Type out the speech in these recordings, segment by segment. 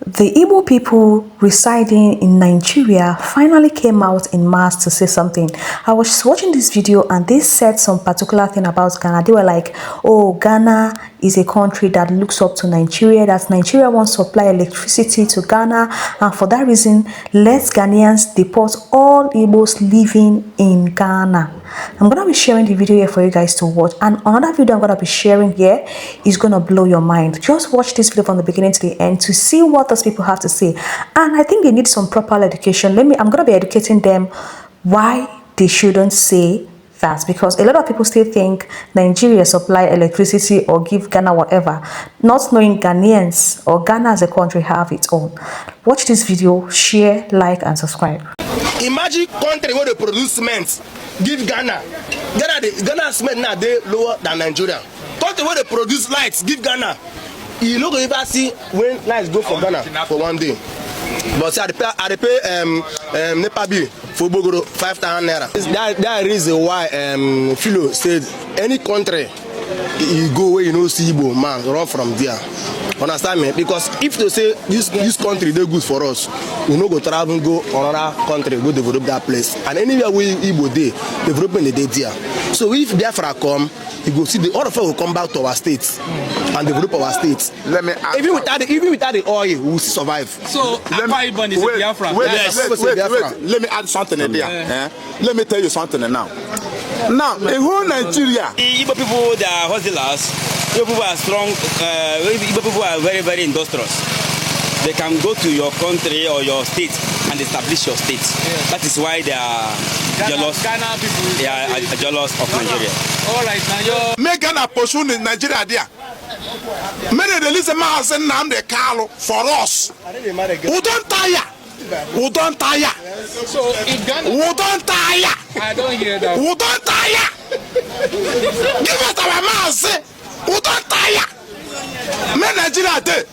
The Igbo people residing in Nigeria finally came out in mass to say something. I was watching this video and they said some particular thing about Ghana. They were like, oh, Ghana is a country that looks up to Nigeria, that Nigeria wants to supply electricity to Ghana, and for that reason, let Ghanaians deport all Igbos living in Ghana. I'm going to be sharing the video here for you guys to watch, and another video I'm going to be sharing here is going to blow your mind. Just watch this video from the beginning to the end to see what those people have to say, and I think they need some proper education. I'm going to be educating them why they shouldn't say that, because a lot of people still think Nigeria supply electricity or give Ghana whatever, not knowing Ghanaians or Ghana as a country have its own. Watch this video, share, like, and subscribe. Imagine country where they produce cement, give Ghana. Ghana cement now they lower than Nigeria. Country where they produce lights, give Ghana. You know, you ever see when lights go for Ghana for one day. But see, I pay NEPA bill for Bogoro 5,000 naira. That is why Philo said any country you go where you know see Igbo man run from there. Understand me? Because if they say this country they good for us, we no go travel go another country go develop that place. And anywhere we Igbo dey development they there. So if Biafra come, you go see all of us will come back to our states and develop our states. Let me ask even without the oil, we will survive. So Igbos is Biafra. Wait. Let me add something in there. Yeah. Let me tell you something now. Now, in whole Nigeria, Igbo people, they are hustlers. Igbo people are strong. Igbo people are very, very industrious. They can go to your country or your state and establish your state. Yeah. That is why they are jealous. Ghana people. They are jealous of Nigeria. All right, now make Ghana pursue in Nigeria there. Many the listen man saying now the Carlo for us. Who don't tire? Who don't tire? So if Ghana, who don't tire? I don't hear that. Who don't tire? Give us our man say who don't tire? Me Nigeria day,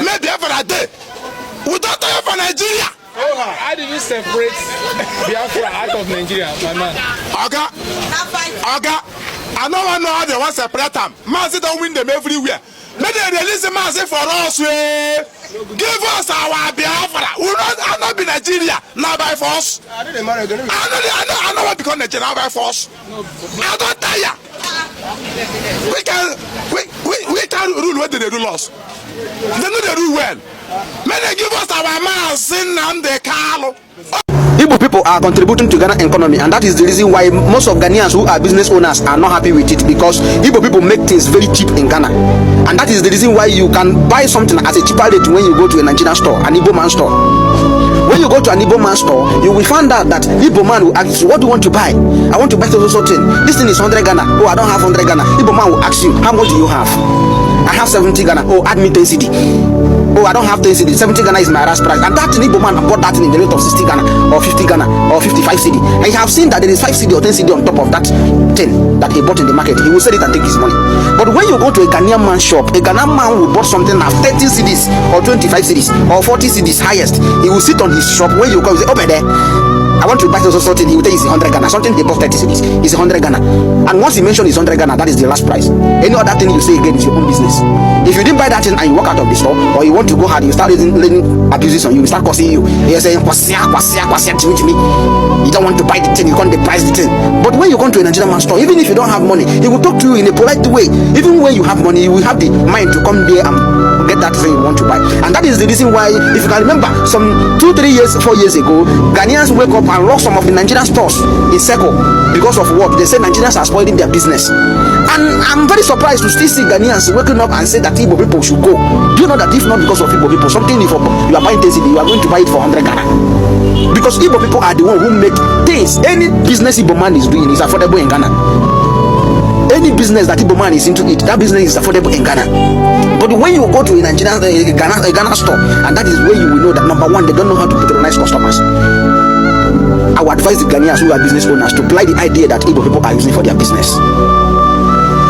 me Biafra day. Who don't tire for Nigeria? How do you separate Biafra out of Nigeria, my man? Oga, I don't want to know how they want to separate them. Man say don't win them everywhere. Maybe they release the man say for us, give us our Biafra. We not be Nigeria now by force. I know what become Nigeria now by force. I don't tire. We can rule what they do us. They know they rule well. May they give us our man sin and the Carlo. Igbo people are contributing to Ghana economy, and that is the reason why most of Ghanaians who are business owners are not happy with it, because Igbo people make things very cheap in Ghana, and that is the reason why you can buy something at a cheaper rate when you go to a Nigerian store, an Igbo man store. When you go to an Igbo man store, you will find out that Igbo man will ask you, what do you want to buy? I want to buy so thing. This thing is 100 Ghana. Oh, I don't have 100 Ghana. Igbo man will ask you, how much do you have? I have 70 Ghana. Oh, add me 10 CD. Oh, I don't have 10 CD. 70 Ghana is my last price. And that Igbo man bought that in the rate of 60 Ghana or 50 Ghana or 55 CD. And you have seen that there is 5 CD or 10 CD on top of that thing that he bought in the market. He will sell it and take his money. But when you go to a Ghanaian man shop, a Ghanaian man will bought something at 30 CDs or 25 CDs or 40 CDs highest. He will sit on his shop. When you come, say, over there, I want to buy something. He will tell you it's 100 Ghana. Something they bought 30 CDs is 100 Ghana. And once he mentions it's 100 Ghana, that is the last price. Any other thing you say again is your own business. If you didn't buy that thing and you walk out of the store, or you want to go hard, you start learning abuses on you, start cursing you. You're saying, to me. You don't want to buy the thing, you can't price the thing. But when you come to a Nigerian man store, even if you don't have money, he will talk to you in a polite way. Even when you have money, you will have the mind to come there and get that thing you want to buy. And that is the reason why, if you can remember, some 2, 3 years, 4 years ago, Ghanaians wake up and lock some of the Nigerian stores in circle because of what? They say Nigerians are spoiling their business. And I'm very surprised to still see Ghanaians waking up and say that Igbo people should go. Do you know that if not because of Igbo people, something if you are buying things, you are going to buy it for 100 Ghana? Because Igbo people are the one who make things. Any business Igbo man is doing is affordable in Ghana. Any business that Igbo man is into it, that business is affordable in Ghana. But when you go to a Nigerian Ghana store, and that is where you will know that number one, they don't know how to patronize customers. I would advise the Ghanaians who are business owners to apply the idea that Igbo people are using for their business.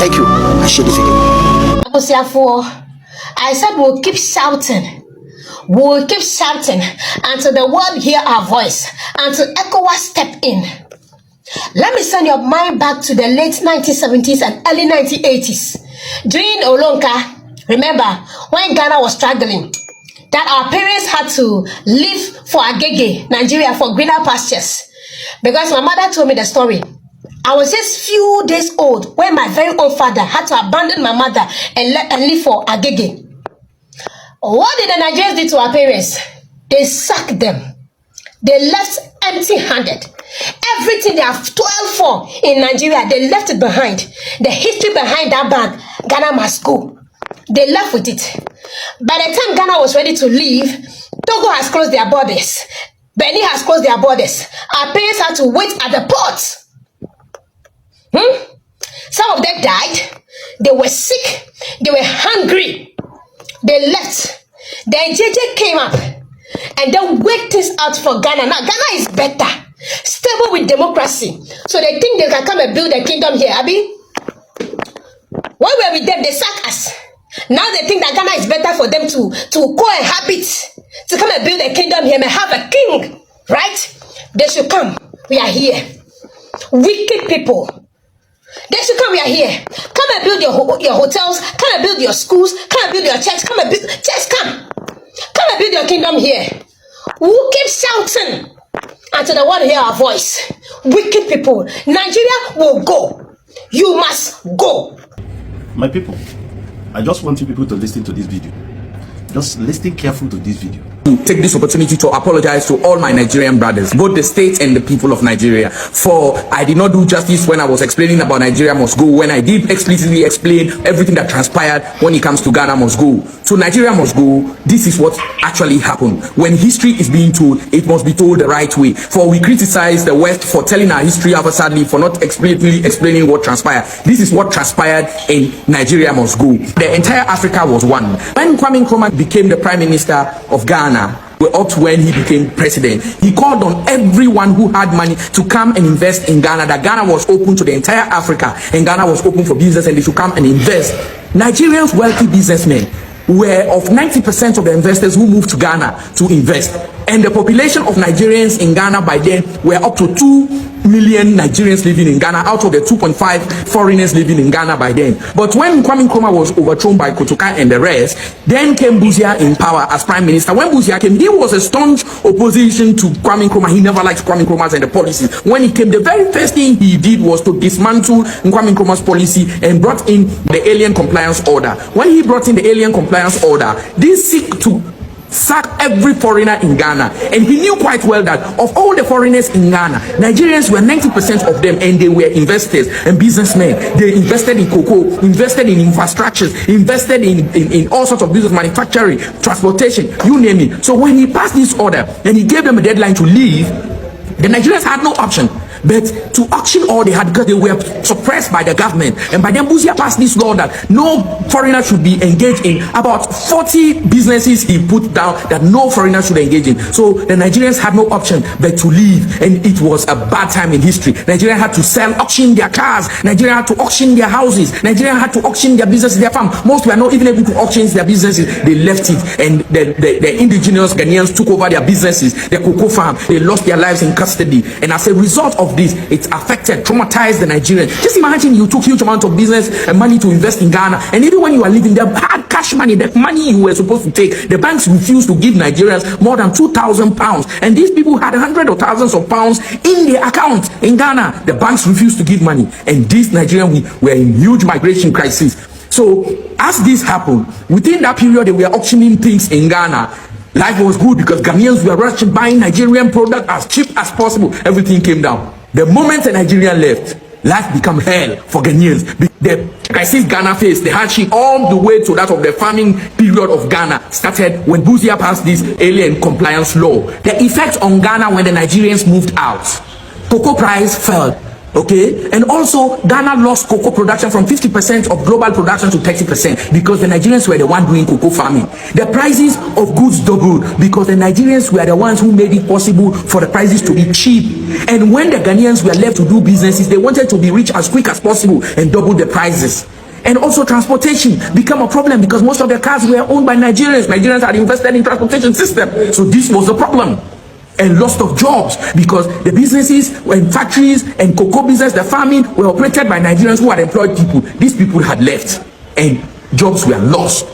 Thank you. I share this video. I said we'll keep shouting. We'll keep shouting until the world hear our voice, until ECOWAS step in. Let me send your mind back to the late 1970s and early 1980s. During Olonka, remember when Ghana was struggling, that our parents had to leave for Agege, Nigeria, for greener pastures. Because my mother told me the story. I was just few days old when my very own father had to abandon my mother and leave for Agege. What did the Nigerians do to our parents? They sacked them. They left empty-handed. Everything they have toiled for in Nigeria, they left it behind. The history behind that bag, Ghana must go. They left with it. By the time Ghana was ready to leave, Togo has closed their borders. Benin has closed their borders. Our parents had to wait at the ports. Some of them died. They were sick. They were hungry. They left. Then JJ came up and then worked things out for Ghana. Now Ghana is better, stable with democracy. So they think they can come and build a kingdom here. Abi, when we were with them, they sack us. Now they think that Ghana is better for them to cohabit, to come and build a kingdom here and have a king, right? They should come. We are here. Wicked people. They should come. We are here. Come and build your hotels. Come and build your schools. Come and build your church. Come and build. Just come. Come and build your kingdom here. Who keep shouting until the world hear our voice? Wicked people. Nigeria will go. You must go. My people, I just want you people to listen to this video. Just listen carefully to this video. Take this opportunity to apologize to all my Nigerian brothers, both the state and the people of Nigeria, for I did not do justice when I was explaining about Nigeria must go, when I did explicitly explain everything that transpired when it comes to Ghana must go. So Nigeria must go. This is what actually happened. When history is being told, it must be told the right way. For we criticize the West for telling our history sadly, for not explicitly explaining what transpired. This is what transpired in Nigeria must go. The entire Africa was one. When Kwame Nkrumah became the Prime Minister of Ghana, up to when he became president, he called on everyone who had money to come and invest in Ghana, that Ghana was open to the entire Africa and Ghana was open for business and they should come and invest. Nigerians, wealthy businessmen, were of 90% of the investors who moved to Ghana to invest. And the population of Nigerians in Ghana by then were up to 2 million Nigerians living in Ghana out of the 2.5 foreigners living in Ghana by then. But when Kwame Nkrumah was overthrown by Kotoka and the rest, then came Busia in power as prime minister. When Busia came, he was a staunch opposition to Kwame Nkrumah. He never liked Kwame Nkrumah and the policies. When he came, the very first thing he did was to dismantle Kwame Nkrumah's policy and brought in the Alien Compliance Order. When he brought in the Alien Compliance Order, this seek to sack every foreigner in Ghana, and he knew quite well that of all the foreigners in Ghana, Nigerians were 90% of them, and they were investors and businessmen. They invested in cocoa, invested in infrastructures, invested in all sorts of business, manufacturing, transportation, you name it. So when he passed this order and he gave them a deadline to leave, the Nigerians had no option but to auction all they had, because they were suppressed by the government. And by then Busia passed this law that no foreigner should be engaged in. About 40 businesses he put down that no foreigner should engage in. So the Nigerians had no option but to leave, and it was a bad time in history. Nigeria had to auction their cars. Nigeria had to auction their houses. Nigeria had to auction their businesses, their farm. Most were not even able to auction their businesses. They left it, and the indigenous Ghanaians took over their businesses, their cocoa farm. They lost their lives in custody, and as a result of this, it affected, traumatized the Nigerians. Just imagine you took huge amount of business and money to invest in Ghana, and even when you are leaving, the hard cash money, the money you were supposed to take, the banks refused to give Nigerians more than £2,000, and these people had hundreds of thousands of pounds in their account in Ghana. The banks refused to give money, and these Nigerians were in huge migration crisis. So as this happened, within that period, they were auctioning things in Ghana. Life was good because Ghanaians were rushing, buying Nigerian product as cheap as possible. Everything came down. The moment a Nigerian left, life became hell for Ghanaians. The crisis Ghana faced, the hardship, all the way to that of the farming period of Ghana, started when Busia passed this Alien Compliance Law. The effect on Ghana when the Nigerians moved out, cocoa price fell. Okay, and also Ghana lost cocoa production from 50% of global production to 30% because the Nigerians were the one doing cocoa farming. The prices of goods doubled because the Nigerians were the ones who made it possible for the prices to be cheap. And when the Ghanaians were left to do businesses, they wanted to be rich as quick as possible and double the prices. And also transportation became a problem because most of the cars were owned by Nigerians. Nigerians had invested in transportation system, so this was the problem. And loss of jobs because the businesses and factories and cocoa business, the farming, were operated by Nigerians who had employed people. These people had left and jobs were lost.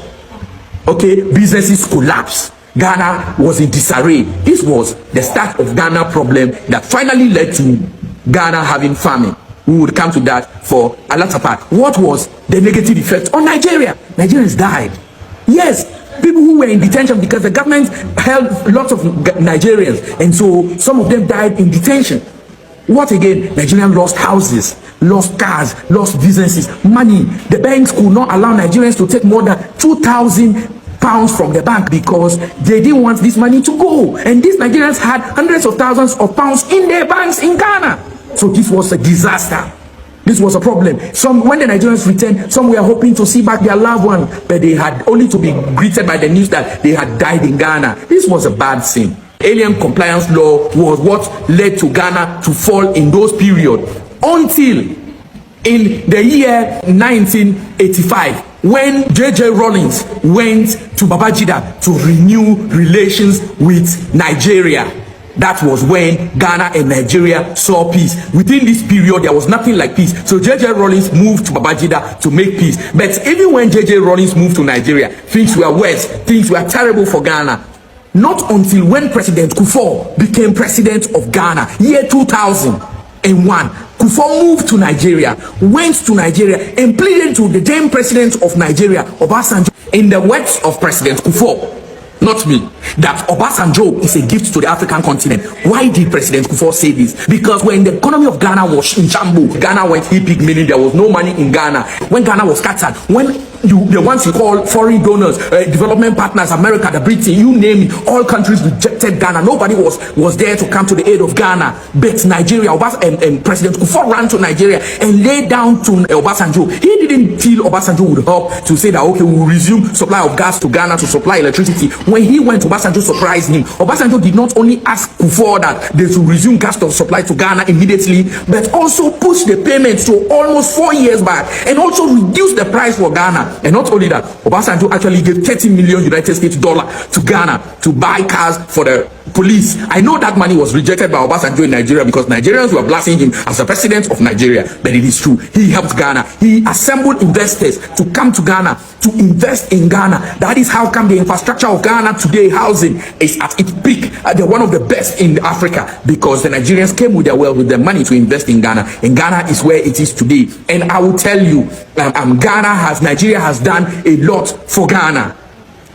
Okay, businesses collapsed. Ghana was in disarray. This was the start of Ghana problem that finally led to Ghana having famine. We would come to that for a latter part. What was the negative effect on Nigeria? Nigerians died. Yes, people who were in detention because the government held lots of Nigerians, and so some of them died in detention. What again? Nigerians lost houses, lost cars, lost businesses, money. The banks could not allow Nigerians to take more than 2,000 pounds from the bank because they didn't want this money to go. And these Nigerians had hundreds of thousands of pounds in their banks in Ghana. So this was a disaster. This was a problem. When the Nigerians returned, some were hoping to see back their loved one, but they had only to be greeted by the news that they had died in Ghana. This was a bad thing. Alien compliance law was what led to Ghana to fall in those periods until in the year 1985 when J.J. Rawlings went to Babangida to renew relations with Nigeria. That was when Ghana and Nigeria saw peace. Within this period, there was nothing like peace. So J.J. Rawlings moved to Babangida to make peace. But even when J.J. Rawlings moved to Nigeria, things were worse. Things were terrible for Ghana. Not until when President Kufuor became president of Ghana, year 2001, Kufuor moved to Nigeria, went to Nigeria and pleaded to the then president of Nigeria, Obasanjo, in the words of President Kufuor, not me, that Obasanjo is a gift to the African continent. Why did President Kufuor say this? Because when the economy of Ghana was in shambles, Ghana went hippie, meaning there was no money in Ghana. When Ghana was scattered, when the ones you call foreign donors, development partners, America, the Britain, you name it, all countries rejected Ghana. Nobody was there to come to the aid of Ghana. But Nigeria, and President Kufuor ran to Nigeria and laid down to Obasanjo. He didn't feel Obasanjo would help to say that, okay, we'll resume supply of gas to Ghana to supply electricity. When he went, Obasanjo surprised him. Obasanjo did not only ask Kufuor that they should resume gas supply to Ghana immediately, but also push the payments to almost 4 years back and also reduce the price for Ghana. And not only that, Obasanjo actually gave 30 million United States dollars to Ghana to buy cars for the police. I know that money was rejected by Obasanjo in Nigeria because Nigerians were blasting him as the president of Nigeria. But it is true. He helped Ghana. He assembled investors to come to Ghana to invest in Ghana. That is how come the infrastructure of Ghana today, housing, is at its peak. They're one of the best in Africa because the Nigerians came with their wealth, with their money to invest in Ghana. And Ghana is where it is today. And I will tell you, Nigeria has done a lot for Ghana.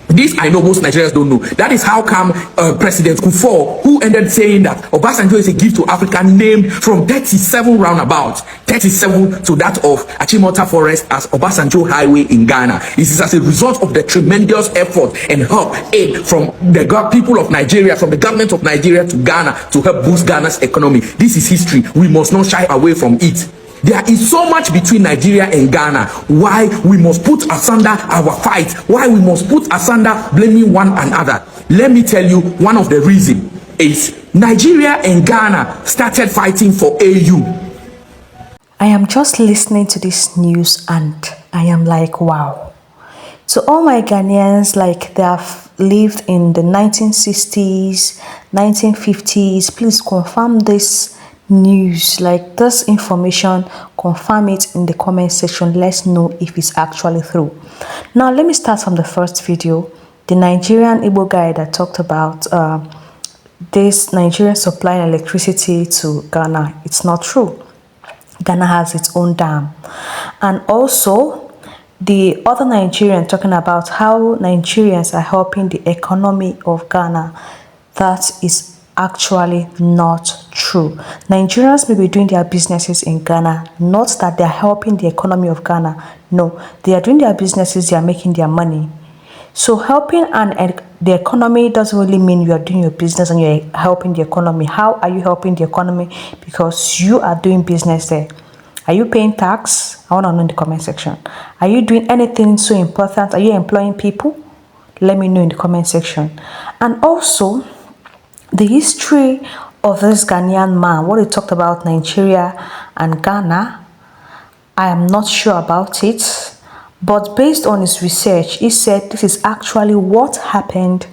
This I know most Nigerians don't know. That is how come President Kufuor, who ended saying that Obasanjo is a gift to Africa, named from 37 roundabouts, 37 to that of Achimota Forest as Obasanjo Highway in Ghana. This is as a result of the tremendous effort and help, aid from the people of Nigeria, from the government of Nigeria to Ghana to help boost Ghana's economy. This is history. We must not shy away from it. There is so much between Nigeria and Ghana. Why we must put asunder our fight? Why we must put asunder blaming one another? Let me tell you, one of the reasons is Nigeria and Ghana started fighting for AU. I am just listening to this news and I am like, wow. So all my Ghanaians, like they have lived in the 1960s, 1950s, please confirm this news, like this information, confirm it in the comment section. Let's know if it's actually true. Now let me start from the first video, the Nigerian Igbo guy that talked about this Nigerian supplying electricity to Ghana. It's not true. Ghana has its own dam. And also the other Nigerian talking about how Nigerians are helping the economy of Ghana. That is actually not true. Nigerians may be doing their businesses in Ghana, not that they are helping the economy of Ghana. No, they are doing their businesses, they are making their money. So helping the economy doesn't really mean you are doing your business and you're helping the economy. How are you helping the economy? Because you are doing business there. Are you paying tax? I want to know in the comment section. Are you doing anything so important? Are you employing people? Let me know in the comment section. And also, the history of this Ghanaian man, what he talked about Nigeria and Ghana, I am not sure about it. But based on his research, he said this is actually what happened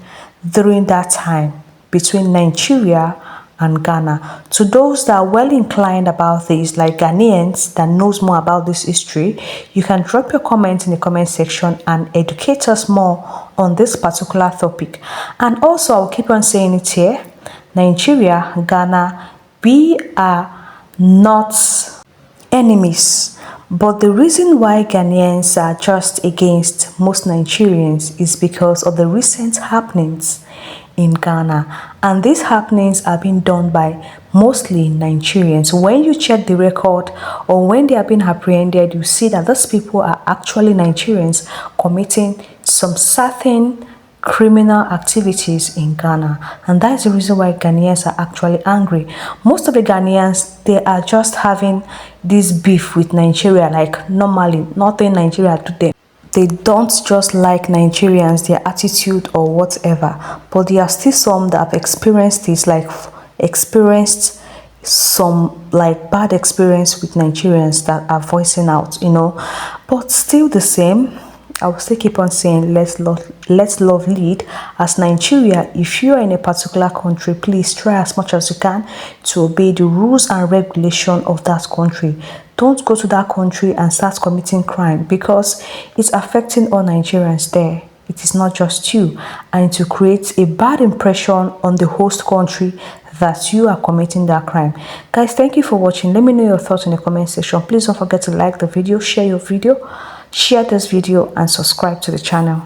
during that time between Nigeria and Ghana. To those that are well inclined about this, like Ghanaians that knows more about this history, you can drop your comment in the comment section and educate us more on this particular topic. And also, I'll keep on saying it here, Nigeria, Ghana, we are not enemies. But the reason why Ghanaians are just against most Nigerians is because of the recent happenings in Ghana. And these happenings are being done by mostly Nigerians. When you check the record or when they are being apprehended, you see that those people are actually Nigerians committing some certain criminal activities in Ghana, and that is the reason why Ghanaians are actually angry. Most of the Ghanaians, they are just having this beef with Nigeria, like normally nothing Nigeria to them. They don't just like Nigerians, their attitude or whatever, but there are still some that have experienced this, like experienced some like bad experience with Nigerians that are voicing out, but still the same. I will still keep on saying let's love lead. As Nigeria, if you are in a particular country, please try as much as you can to obey the rules and regulation of that country. Don't go to that country and start committing crime, because it's affecting all Nigerians there. It is not just you, and to create a bad impression on the host country that you are committing that crime. Guys, thank you for watching. Let me know your thoughts in the comment section. Please don't forget to like the video, share this video, and subscribe to the channel.